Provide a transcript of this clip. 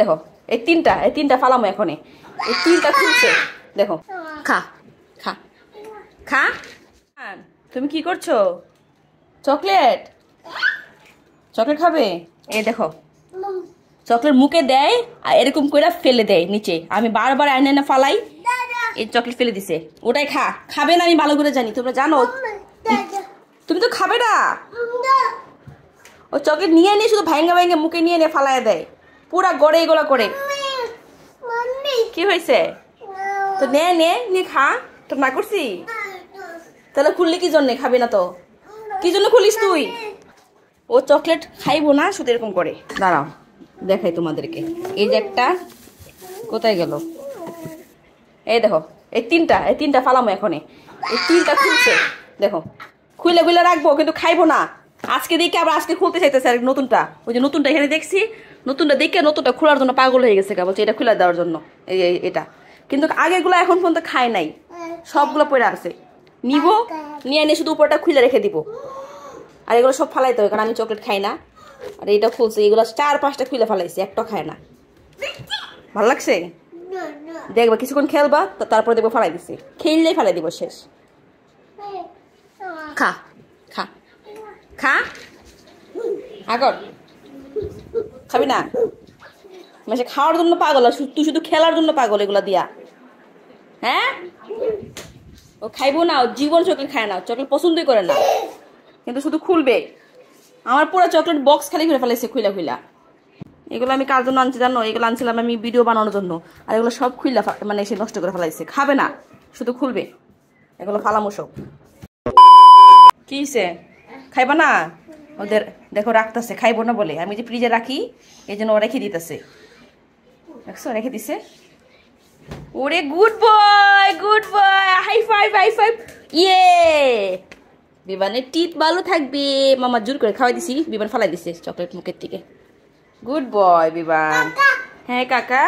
দেখো এই তিনটা ফালামো এখনই। এই তিনটা খুলছে দেখো। খা খা খা। তুমি কি করছো? চকলেট চকলেট খাবে? এই দেখো চকলেট মুখে দেয় আর এরকম করে ফেলে দেয় নিচে। আমি বারবার আইনে না ফালাই, এই চকলেট ফেলে দিছে। ওটাই খাবে না, আমি ভালো করে জানি, তোমরা জানো। তুমি তো খাবে না। ও চকলেট নিয়ে নিয়ে শুধু ভাঙ্গা ভাঙ্গা মুখে নিয়ে নিয়ে ফালাই দেয়, পুরা গড়ে এগুলো করে। কি হয়েছে? তো নে নে নিয়ে খা। তো না করছি তাহলে খুললি কি জন্য? খাবি না তো কি জন্য খুলিস তুই? ও চকলেট খাইবো না, শুধু এরকম করে। দাঁড়াও দেখাই তোমাদেরকে। এই যে একটা কোথায় গেল? এই দেখো এই তিনটা ফালামো এখনই। এই তিনটা খুলছে দেখো। খুলে খুলে রাখবো কিন্তু খাইবো না। আজকে দেখে আবার আজকে খুলতে চাইতেছে আর নতুনটা। ওই যে নতুনটা এখানে দেখছি, নতুনটা দেখে নতুনটা খোলার জন্য পাগল হয়ে গেছে। বলছে এটা খুলে দেওয়ার জন্য এটা। কিন্তু আগেরগুলো এখন পর্যন্ত খায় নাই, সবগুলো পড়ে আছে। নিবো, নিয়ে এনে শুধু উপরটা খুলে রেখে দিব। আর এগুলো সব ফালাইতে হবে, কারণ আমি চকলেট খাই না। আর এইটা খুলছে, এগুলো 4-5টা খুলে ফালাইছে, একটা খায় না। ভালো লাগছে? দেখবা কিছুক্ষণ খেলবা, তারপরে দেখবো ফালাই দিছি। খেললেই ফালাই দিব, শেষ। খা খা খা। আগর খাবি না? মানে খাওয়ার জন্য পাগল, আর তুই শুধু খেলার জন্য পাগল এগুলা দিয়া। হ্যাঁ, ও খাইবো না, ও জীবন চকলেট খায় না, চকলেট পছন্দই করে না, কিন্তু শুধু খুলবে। আমার পুরো চকলেট বক্স খালি করে ফেলাইছে খুইলা খুইলা। এগুলো আমি কার জন্য আনছি জানো? এগুলো আনছিলাম আমি ভিডিও বানানোর জন্য। আর এগুলো সব খুইলা মানে এসে নষ্ট করে ফেলাইছে। খাবে না, শুধু খুলবে। এগুলো ফালামো সব। কি হইছে? খাইবা না? ওদের দেখো রাখতেছে, খাইবো না বলে। আমি যে ফ্রিজে রাখি এই জন্য ও রেখে দিতেছে। দেখছো রেখে দিছে। ওরে good boy, good boy. High five, high five. ইয়ে, বিমানের টিথ ভালো থাকবে। মামা জোর করে খাওয়াই দিছি, বিমান ফালাই দিছে চকলেট মুখের থেকে। গুড বয় বিমান। হ্যাঁ কাকা।